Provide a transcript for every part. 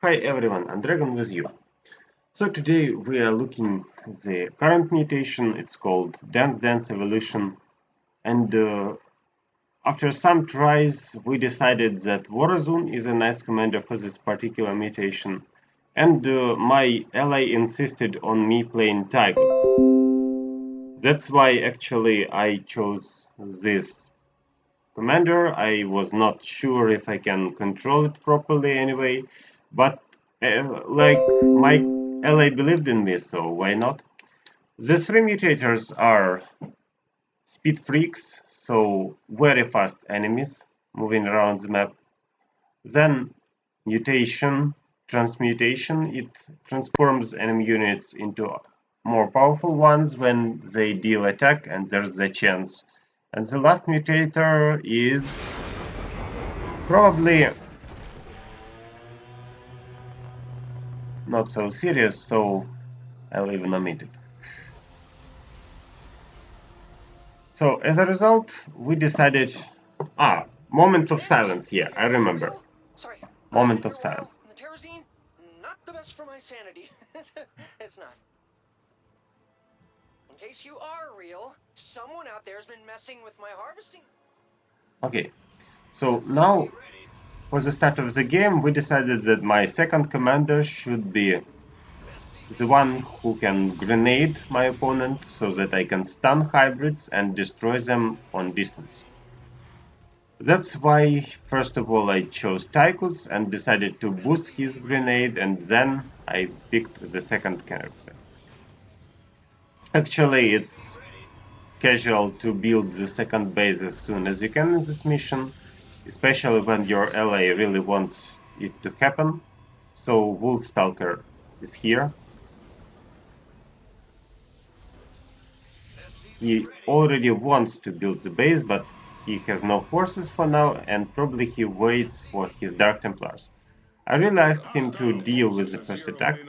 Hi everyone, I'm Dragon with you. So today we are looking at the current mutation. It's called Dance Dance Evolution, and after some tries we decided that Vorazun is a nice commander for this particular mutation, and my ally insisted on me playing Tychus. That's why actually I chose this commander. I was not sure if I can control it properly anyway, but like my ally believed in me, so why not? The three mutators are speed freaks, so very fast enemies moving around the map. Then mutation, transmutation, it transforms enemy units into more powerful ones when they deal attack, and there's a chance. And the last mutator is probably not so serious, so I'll even omit it. So as a result, we decided... moment of silence, yeah, I remember. Sorry. Moment of silence. The terrazine, not the best for my sanity. It's not. In case you are real, someone out there's been messing with my harvesting. Okay, so now for the start of the game, we decided that my second commander should be the one who can grenade my opponent so that I can stun hybrids and destroy them on distance. That's why, first of all, I chose Tychus and decided to boost his grenade, and then I picked the second character. Actually, it's casual to build the second base as soon as you can in this mission, especially when your ally really wants it to happen. So Wolfstalker is here. He already wants to build the base, but he has no forces for now, and probably he waits for his Dark Templars. I really asked him to deal with the first attack.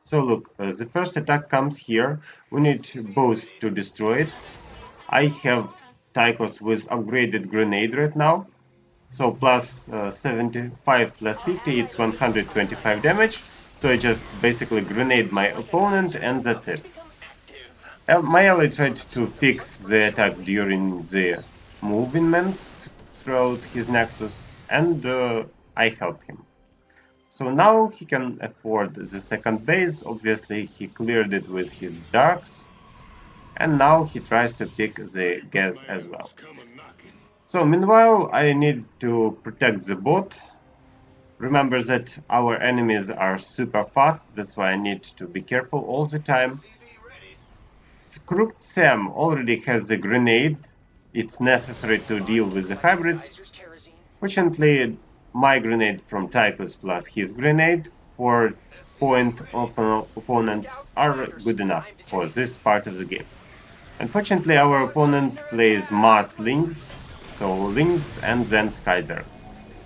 So look, the first attack comes here. We need both to destroy it. I have Tychus with upgraded grenade right now. So plus 75 plus 50, it's 125 damage. So I just basically grenade my opponent, and that's it. My ally tried to fix the attack during the movement throughout his nexus, and I helped him. So now he can afford the second base. Obviously he cleared it with his darks, and now he tries to pick the gas as well. So meanwhile I need to protect the bot. Remember that our enemies are super fast, that's why I need to be careful all the time. Crooked Sam already has the grenade. It's necessary to deal with the hybrids. Fortunately, my grenade from Tychus plus his grenade for point opponents are good enough for this part of the game. Unfortunately, our opponent plays mass Lynx, so Lynx and then Skyzer.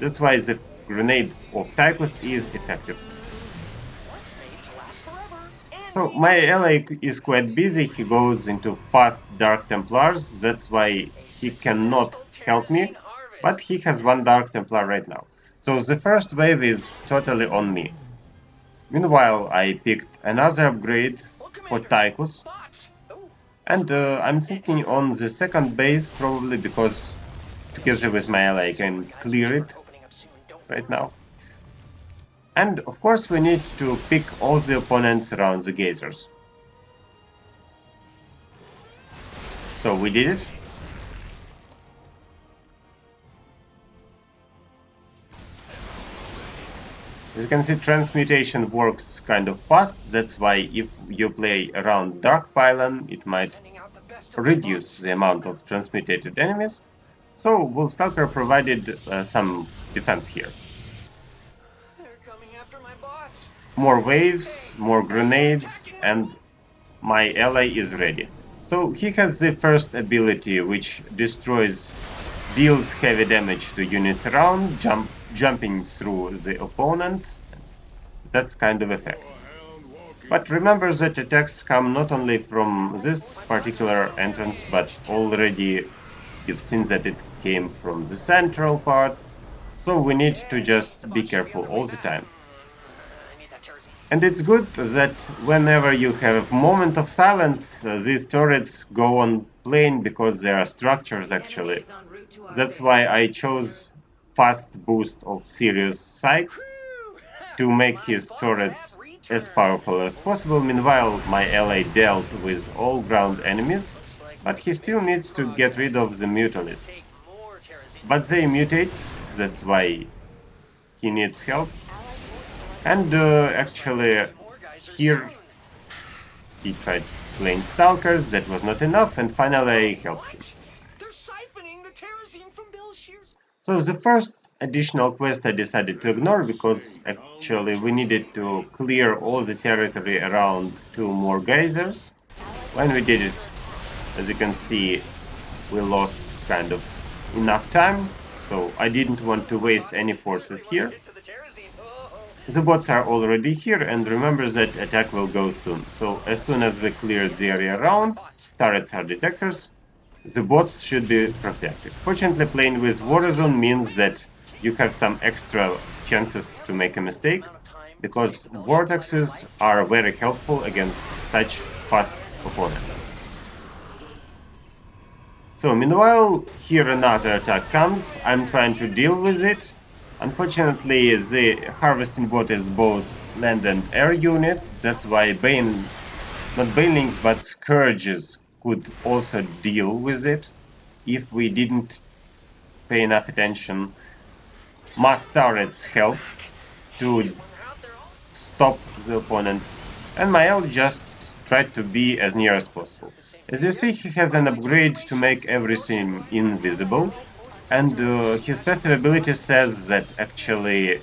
That's why the grenade of Tychus is effective. So my ally is quite busy, he goes into fast Dark Templars, that's why he cannot help me, but he has one Dark Templar right now. So the first wave is totally on me. Meanwhile, I picked another upgrade for Tychus, and I'm thinking on the second base, probably because together with my ally I can clear it right now. And of course we need to pick all the opponents around the gazers. So we did it. As you can see, transmutation works kind of fast. That's why if you play around Dark Pylon, it might reduce the amount of transmutated enemies. So Wolfstalker provided some defense here. More waves, more grenades, and my ally is ready. So he has the first ability, which deals heavy damage to units around, jumping through the opponent. That's kind of effect. But remember that attacks come not only from this particular entrance, but already you've seen that it came from the central part, so we need to just be careful all the time. And it's good that whenever you have moment of silence, these turrets go on plane because they are structures actually. That's why I chose fast boost of Sirius Sykes to make his turrets as powerful as possible. Meanwhile, my ally dealt with all ground enemies, but he still needs to get rid of the Mutalists. But they mutate, that's why he needs help. And actually, here he tried playing Stalkers, that was not enough, and finally I helped him. They're siphoning the terrazine from Bill Shear's. So the first additional quest I decided to ignore because actually we needed to clear all the territory around two more geysers. When we did it, as you can see, we lost kind of enough time, so I didn't want to waste any forces here. The bots are already here, and remember that attack will go soon. So as soon as we clear the area around, turrets are detectors, the bots should be protected. Fortunately, playing with Vorazun means that you have some extra chances to make a mistake, because vortexes are very helpful against such fast opponents. So meanwhile, here another attack comes, I'm trying to deal with it. Unfortunately, the harvesting bot is both land and air unit, that's why not banelings but scourges could also deal with it if we didn't pay enough attention. Mass turrets help to stop the opponent, and Mael just tried to be as near as possible. As you see, he has an upgrade to make everything invisible, and his passive ability says that actually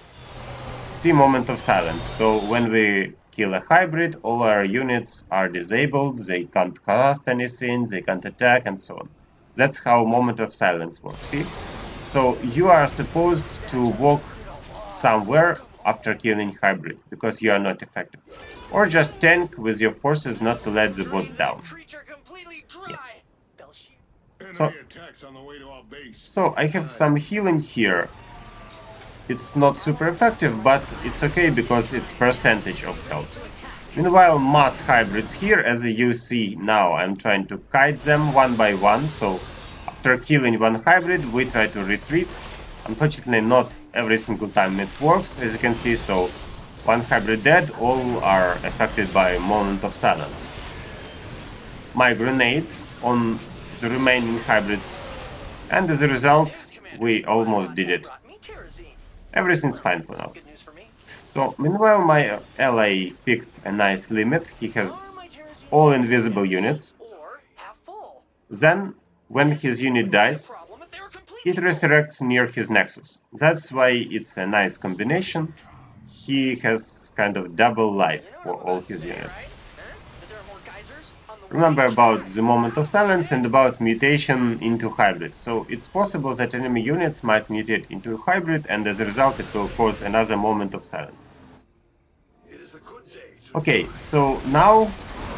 see moment of silence. So when we kill a hybrid, all our units are disabled, they can't cast anything, they can't attack, and so on. That's how moment of silence works, see? So you are supposed to walk somewhere after killing hybrid, because you are not effective. Or just tank with your forces not to let the bots down. Yeah. So I have some healing here. It's not super effective, but it's okay because it's percentage of health. Meanwhile, mass hybrids here, as you see now, I'm trying to kite them one by one, so after killing one hybrid, we try to retreat. Unfortunately, not every single time it works, as you can see, so one hybrid dead, all are affected by moment of silence. My grenades on the remaining hybrids, and as a result, we almost did it. Everything's fine for now. So, meanwhile, my ally picked a nice limit. He has all invisible units. Then, when his unit dies, it resurrects near his nexus. That's why it's a nice combination. He has kind of double life for all his units. Remember about the moment of silence and about mutation into hybrid. So it's possible that enemy units might mutate into a hybrid, and as a result it will cause another moment of silence. Okay, so now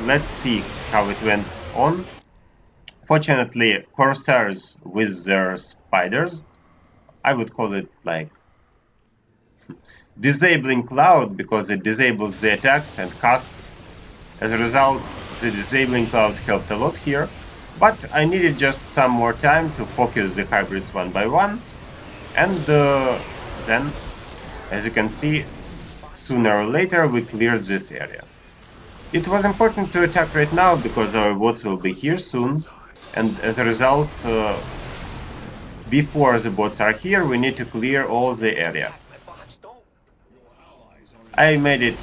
let's see how it went on. Fortunately, Corsairs with their spiders, I would call it like disabling cloud, because it disables the attacks and casts. As a result, the disabling cloud helped a lot here, but I needed just some more time to focus the hybrids one by one, and then, as you can see, sooner or later we cleared this area. It was important to attack right now because our bots will be here soon, and as a result, before the bots are here, we need to clear all the area. I made it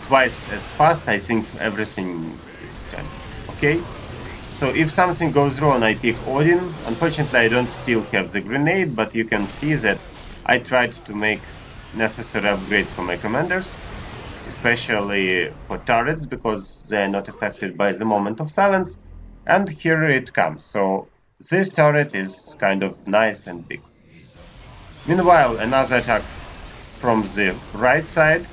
twice as fast. I think everything is kind of okay. So if something goes wrong, I pick Odin. Unfortunately, I don't still have the grenade, but you can see that I tried to make necessary upgrades for my commanders, especially for turrets, because they are not affected by the moment of silence. And here it comes. So this turret is kind of nice and big. Meanwhile, another attack from the right side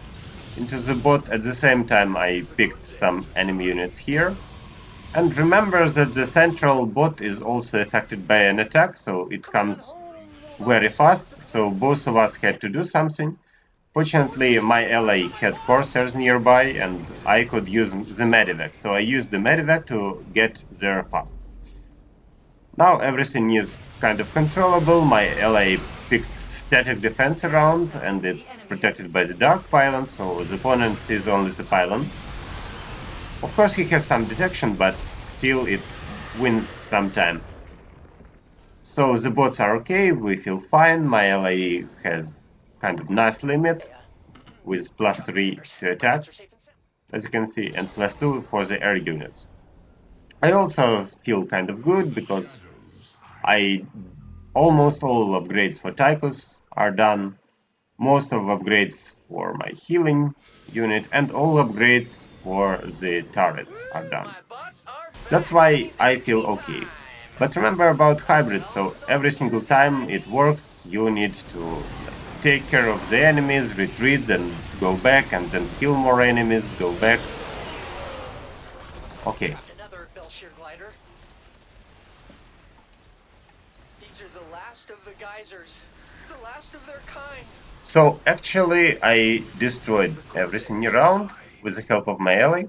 into the bot. At the same time, I picked some enemy units here. And remember that the central bot is also affected by an attack, so it comes very fast. So both of us had to do something. Fortunately, my ally had coursers nearby and I could use the medevac, so I used the medevac to get there fast. Now everything is kind of controllable. My ally picked static defense around and it's protected by the dark pylon, so the opponent sees only the pylon. Of course he has some detection, but still it wins some time. So the bots are okay, we feel fine. My ally has kind of nice limit with +3 to attack, as you can see, and +2 for the air units. I also feel kind of good because almost all upgrades for Tychus are done, most of upgrades for my healing unit, and all upgrades for the turrets are done. That's why I feel okay. But remember about hybrids, so every single time it works, you need to take care of the enemies, retreat, then go back, and then kill more enemies, go back. Okay. Another Belshire glider. These are the last of the geysers, the last of their kind. So actually I destroyed everything around with the help of my ally.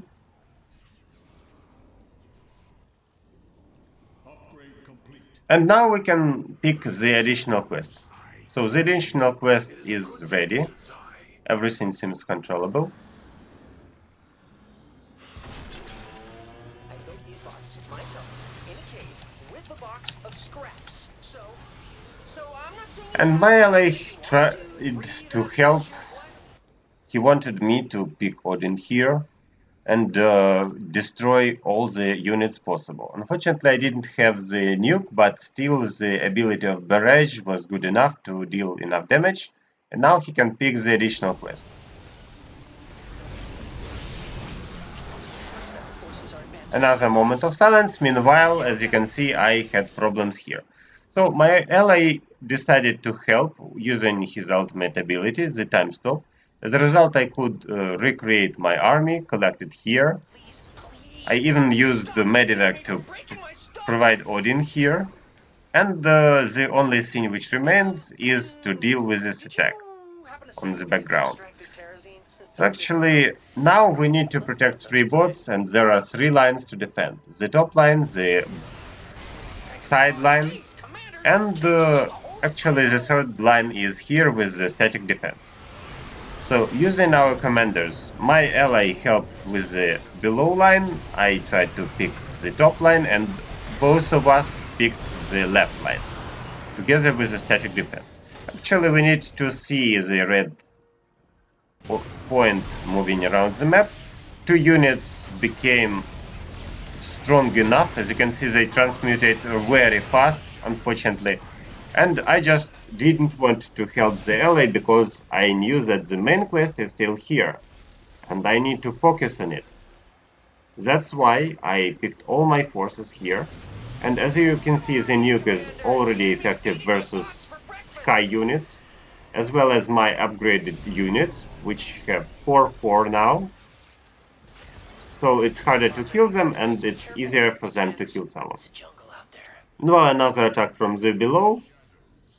And now we can pick the additional quest. So the additional quest is ready. Everything seems controllable. I built these bots myself in a cave with a box of scraps. So I'm not saying. And my ally tried to help. He wanted me to pick Odin here and destroy all the units possible. Unfortunately, I didn't have the nuke, but still the ability of barrage was good enough to deal enough damage, and now he can pick the additional quest. Another moment of silence. Meanwhile, as you can see, I had problems here. So my ally decided to help using his ultimate ability, the time stop. As a result, I could recreate my army, collect it here. I even used the medevac to provide Odin here. And the only thing which remains is to deal with this attack on the background. So actually, now we need to protect 3 bots, and there are 3 lines to defend. The top line, the side line, and actually the third line is here with the static defense. So using our commanders, my ally helped with the below line, I tried to pick the top line, and both of us picked the left line, together with the static defense. Actually, we need to see the red point moving around the map. 2 units became strong enough. As you can see, they transmutate very fast, unfortunately. And I just didn't want to help the ally because I knew that the main quest is still here. And I need to focus on it. That's why I picked all my forces here. And as you can see, the nuke is already effective versus sky units, as well as my upgraded units, which have 4/4 now. So it's harder to kill them, and it's easier for them to kill someone. Well, another attack from the below.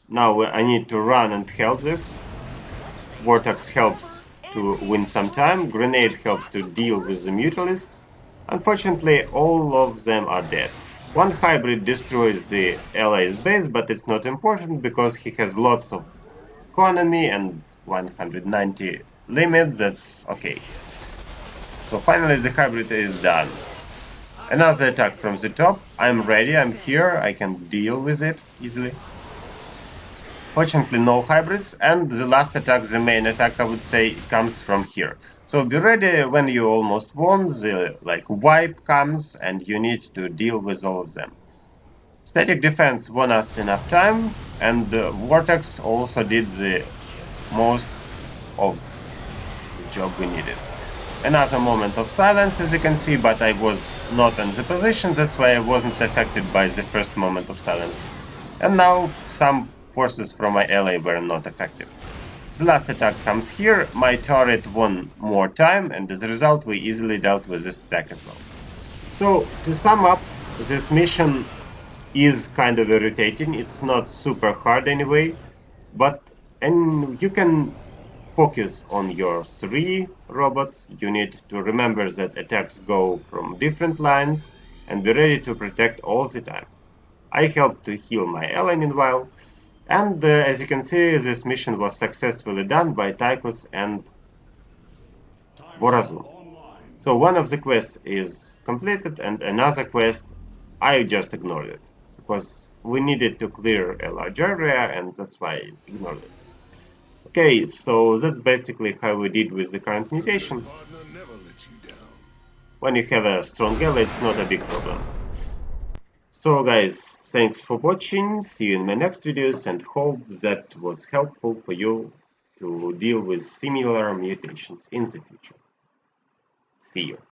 Now I need to run and help this. Vortex helps to win some time. Grenade helps to deal with the Mutalisks. Unfortunately, all of them are dead. One hybrid destroys the allies' base, but it's not important because he has lots of economy and 190 limit, that's okay. So finally the hybrid is done. Another attack from the top. I'm ready, I'm here, I can deal with it easily. Fortunately no hybrids, and the last attack, the main attack I would say, comes from here. So be ready when you almost won, the wipe comes and you need to deal with all of them. Static defense won us enough time, and Vortex also did the most of the job we needed. Another moment of silence, as you can see, but I was not in the position, that's why I wasn't affected by the first moment of silence. And now some forces from my ally were not affected. The last attack comes here, my turret won more time, and as a result we easily dealt with this attack as well. So, to sum up, this mission is kind of irritating, it's not super hard anyway, but you can focus on your 3 robots. You need to remember that attacks go from different lines and be ready to protect all the time. I helped to heal my ally meanwhile, and as you can see, this mission was successfully done by Tychus and Vorazun. So one of the quests is completed, and another quest I just ignored it because we needed to clear a large area, and that's why I ignored it. Okay, so that's basically how we did with the current mutation. When you have a strong ally, it's not a big problem. So guys, thanks for watching, see you in my next videos, and hope that was helpful for you to deal with similar mutations in the future. See you.